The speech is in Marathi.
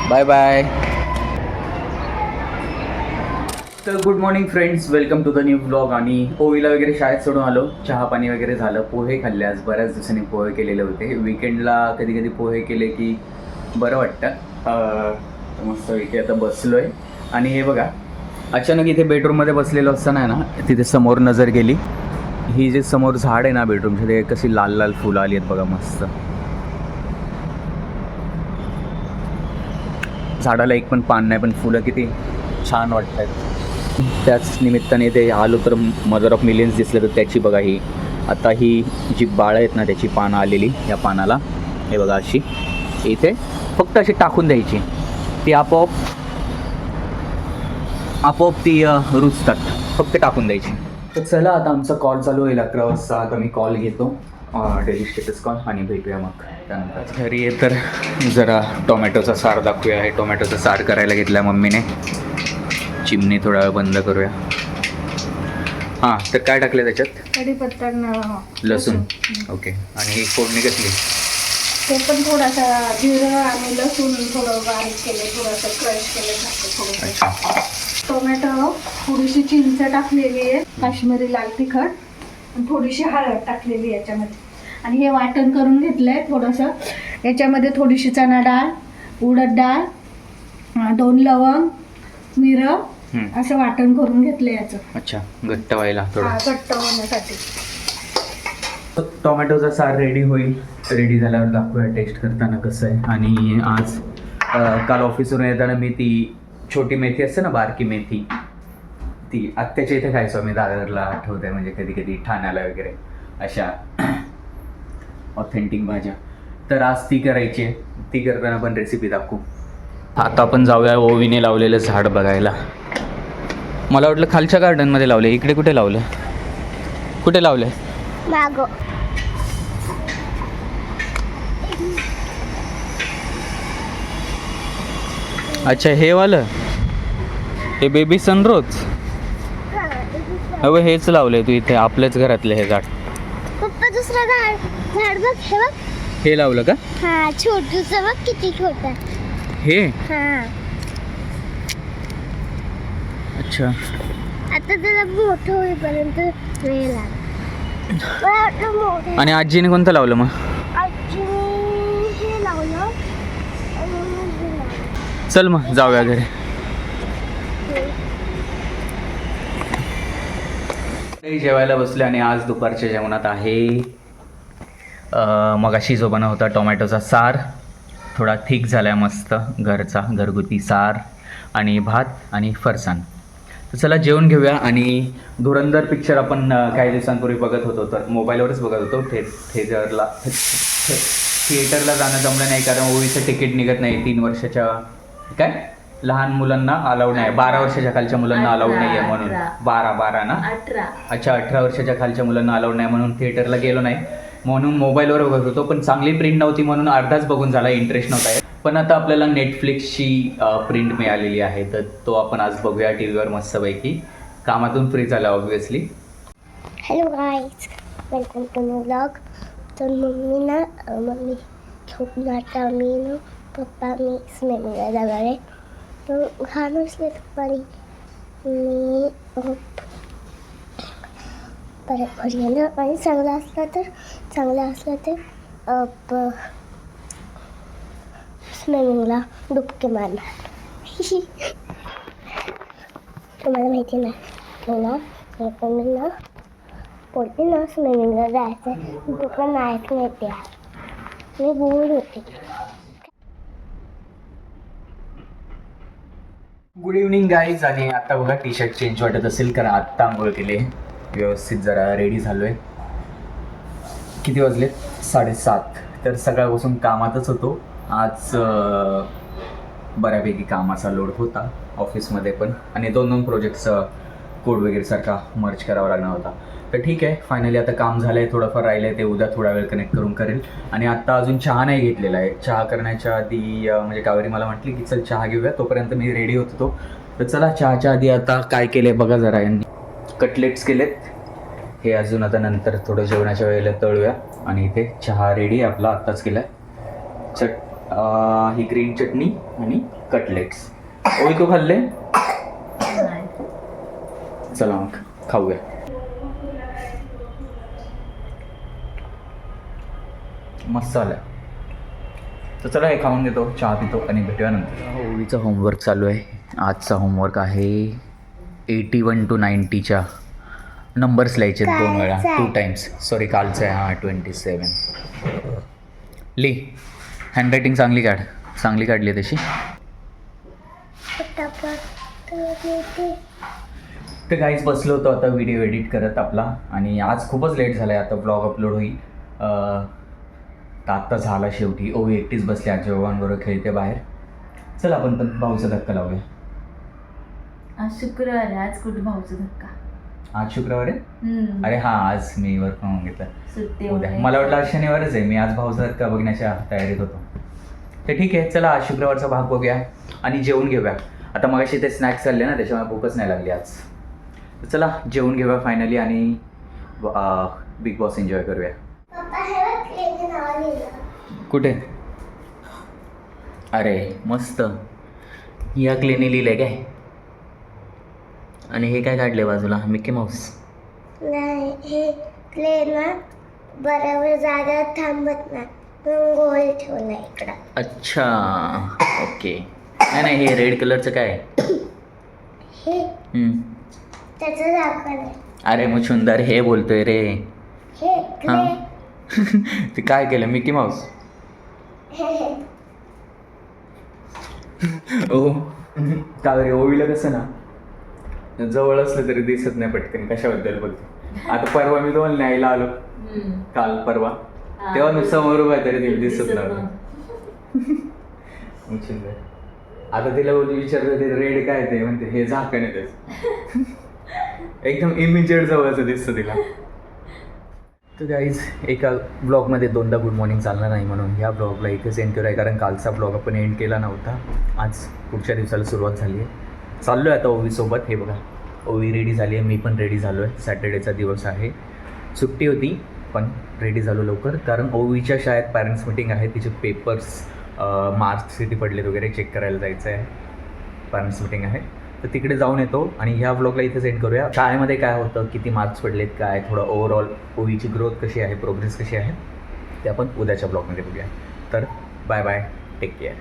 Bye bye. तर good morning friends, welcome to the new blog. आणि पोहीला वगैरे शाळेत सोडून आलो, चहा पाणी वगैरे झालं, पोहे खाल्ले. आज बऱ्याच दिवसांनी पोहे केलेले होते. विकेंडला कधी कधी पोहे केले की बरं वाटतं. मस्त इथे आता बसलो आहे. आणि हे बघा, अचानक इथे बेडरूममध्ये बसलेलो असताना आहे ना, तिथे समोर नजर गेली. ही जे समोर झाड आहे ना बेडरूमच्या, ते कशी लाल लाल फुलं आली आहेत बघा, मस्त. झाडाला एक पण पान नाही, पण फुलं किती छान वाटत आहेत. त्याच निमित्ताने ते आलो तर मदर ऑफ मिलियन्स दिसलं. तर त्याची बघा, ही आता ही जी बाळं आहेत ना, त्याची पानं आलेली. या पानाला हे बघा, अशी इथे फक्त अशी टाकून द्यायची, ती आपोआप ती रुजतात. फक्त टाकून द्यायची. तर चला, आता आमचा कॉल चालू होईल 11 वाजता. आता मी कॉल घेतो, डेली स्टेटस कॉल, आणि भेटूया मग त्यानंतर. घरी आहे तर जरा टोमॅटोचा सार दाखवूया. हे टोमॅटोचा सार करायला घेतला आहे मम्मीने. चिमणी थोडा वेळ बंद करूया. हां, तर काय टाकलं त्याच्यात? कढीपत्ता, लसूण. ओके. आणि ही फोडणी कसली? ते पण थोडासा जिरं आणि लसूण थोडं बारीक केलं, थोडंसं क्रश केलं. अच्छा. टोमॅटो, थोडीशी चिंच टाकलेली आहे, काश्मीरी लाल तिखट, आणि थोडीशी हळद टाकलेली याच्यामध्ये. आणि हे वाटण करून घेतलंय थोडंसं. याच्यामध्ये थोडीशी चणा डाळ, उडद डाळ, 2 लवंग, मिरं, असं वाटण करून घेतलं याचं. अच्छा, घट्ट व्हायला थोडं, घट्ट होण्यासाठी. टोमॅटोचा सार रेडी होईल. रेडी झाल्यावर दाखवूया टेस्ट करताना कसं आहे. आणि आज काल ऑफिसवरून येताना मी ती छोटी मेथी असते ना, बारकी मेथी, ती आत्याच्या इथे खायचो मी, दादरला आठवते. म्हणजे कधी कधी ठाण्याला वगैरे अशा ऑथेंटिक भाज्या. तर आज ती करायची आहे. ती करताना पण रेसिपी दाखवू. आता आपण जाऊया ओवीने लावलेलं झाड बघायला. मला वाटलं खालच्या गार्डनमध्ये लावलं, इकडे कुठे लावलं? कुठे लावलं? मागो. अच्छा, हे वालं, हे बेबी सनरोज. अहो, हेच लावलंय तू इथे आपल्याच घरातलं हे झाड. पप्पा, दुसरं झाड बघ, हे बघ. हे लावलं का? हा, छोटूचं बघ, किती छोटं. हे? हा. अच्छा. आता त्याला मोठं होईपर्यंत वेळ लागेल. आणि आजीने कोणतं लावलं मग? आजीने हे लावलं. चल मग जाऊया घरी. जेवायला बसले. आणि आज दुपारच्या जेवणात आहे मगाशी जो बनवला होता टोमॅटोचा सार, थोडा थिक झाला आहे, मस्त घरचा घरगुती सार, आणि भात आणि फरसाण. तर चला जेवण घेऊया. आणि धुरंधर पिक्चर आपण काही दिवसांपूर्वी बघत होतो, तर मोबाईलवरच बघत होतो. थिएटरला जाणं जमलं नाही, कारण ओवीचं तिकीट निघत नाही. 3 वर्षाच्या काय लहान मुलांना अलाउड नाही, 12 वर्षाच्या खालच्या मुलांना अलाउड नाही आहे म्हणून. 12 ना? 18. अच्छा, 18 वर्षाच्या खालच्या मुलांना अलाउड नाही म्हणून थिएटरला गेलो नाही. म्हणून मोबाईलवर बघत होतो, पण चांगली प्रिंट नव्हती म्हणून अर्धाच बघून झाला, इंटरेस्ट नव्हता. पण आता आपल्याला नेटफ्लिक्सची प्रिंट मिळालेली आहे, तर तो आपण आज बघूया टी व्हीवर मस्तपैकी. कामातून फ्री झाला obviously. Hello guys, welcome to new blog. तर मम्मी झोपून आता मी ना पप्पा मी स्विमिंगला जाणार आहे. तर घाण असले दुपारी मी परत घरी येणार. आणि चांगलं असलं तर स्विमिंगला डुबके मारणार. तुम्हाला माहिती नाही ना, पण ना बोलते ना स्विमिंगला जायचं, तुला नाहीच माहिती आहे. मी बोर होते. Good evening guys. आणि आता बघा टी शर्ट चेंज वाटत असेल, कारण आत्ता आंघोळ केले, व्यवस्थित जरा रेडी झालो आहे. किती वाजले? 7:30. तर सकाळपासून कामातच होतो. आज बऱ्यापैकी कामाचा लोड होता ऑफिसमध्ये पण, आणि 2 प्रोजेक्टचा कोड वगैरे सारखा मर्ज करावा लागणार होता. तर ठीक आहे, फायनली आता काम झालं आहे. थोडंफार राहिलं आहे, ते उद्या थोडा वेळ कनेक्ट करून करेल. आणि आत्ता अजून चहा नाही घेतलेला आहे. चहा करण्याच्या आधी म्हणजे कावेरी मला म्हटली की चल चहा घेऊया, तोपर्यंत मी रेडी होत होतो. तर चला, चहाच्या आधी आता काय केलं आहे बघा जरा. यांनी कटलेट्स केलेत, हे अजून आता नंतर थोडं जेवणाच्या वेळेला तळूया. आणि इथे चहा रेडी आहे आपला, आत्ताच केला आहे. ही ग्रीन चटणी आणि कटलेट्स. ओय तू खाल्ले? चला मग खाऊया. मस्त आलं. तर चला हे खाऊन घेतो, चहा पितो आणि भेटूया नंतर. ओवीचा होमवर्क चालू आहे. आजचा होमवर्क आहे 81 to 90च्या नंबर्स लिहायचे 2 वेळा, 2 टाइम्स. सॉरी कालचं आहे. हां 27. लिही. हँडरायटिंग चांगली काढली आहे तशी. तर गाईज बसलो होतो आता व्हिडिओ एडिट करत आपला, आणि आज खूपच लेट झाला आहे. आता ब्लॉग अपलोड होईल. तर आत्ता झाला शेवटी. ओवी एकटीच बसली आजी बाबांबरोबर खेळते बाहेर. चला आपण पण भाऊचा धक्का लावूया. आज शुक्रवार आहे, आज कुठे भाऊचा धक्का? आज शुक्रवार आहे. अरे हां, आज मी वर्क फ्रॉम होम घेतलं. सुट्टी उद्या मला वाटलं आज शनिवारच आहे. मी आज भाऊचा धक्का बघण्याच्या तयारीत होतो. तर ठीक आहे, चला आज शुक्रवारचा भाग बघूया आणि जेवून घेऊया. आता मगाशी ते स्नॅक्स चालले ना, त्याच्यामुळे भूकच नाही लागली आज. तर चला जेवून घेऊया फायनली आणि बिग बॉस एन्जॉय करूया. कुठे? अरे मस्त. या क्लेने लिहिलंय काय? आणि हे काय काढले बाजूला? Mickey Mouse? नाही, हे क्ले ना बरोबर जागा थांबत नाही, म्हणून गोल ठेवलं इकडं. अच्छा ओके. नाही हे रेड कलरचं काय आहे? हे त्याचं झाकण आहे. अरे मग सुंदर हे बोलतोय रे. हे हां. क्ले. ते काय केलं? Mickey Mouse? ओ का रे? ओवीला कसं ना जवळ असलं तरी दिसत नाही पटकन कशाबद्दल बोलतो. आता परवा मी दोन न्यायला आलो, काल परवा, तेव्हा मी समोर उभा तरी तिला दिसत नव्हतं. आता तिला विचारलं ते रेड काय ते, म्हणते हे झाकण आहे त्याचं. एकदम इमिजिएट जवळचं दिसतं तिला. तर गाईज एका ब्लॉगमध्ये दोनदा गुड मॉर्निंग चालणार नाही, म्हणून ह्या ब्लॉगला इथेच एंड केलं आहे. कारण कालचा ब्लॉग आपण एंड केला नव्हता. आज पुढच्या दिवसाला सुरुवात झाली आहे. चाललो आहे आता ओवीसोबत. हे बघा ओवी रेडी झाली आहे, मी पण रेडी झालो आहे. सॅटर्डेचा दिवस आहे, सुट्टी होती पण रेडी झालो लवकर. कारण ओवीच्या शाळेत पॅरेंट्स मिटिंग आहे. तिचे पेपर्स मार्क्स किती पडलेत वगैरे चेक करायला जायचं आहे. पॅरेंट्स मिटिंग आहे, तर तिकडे जाऊन येतो आणि ह्या ब्लॉगला इथे सेंड करूया. शाळेमध्ये काय होतं, किती मार्क्स पडलेत, काय थोडं ओव्हरऑल ओवीची ग्रोथ कशी आहे, प्रोग्रेस कशी आहे, ते आपण उद्याच्या ब्लॉगमध्ये बघूया. तर बाय बाय, टेक केअर.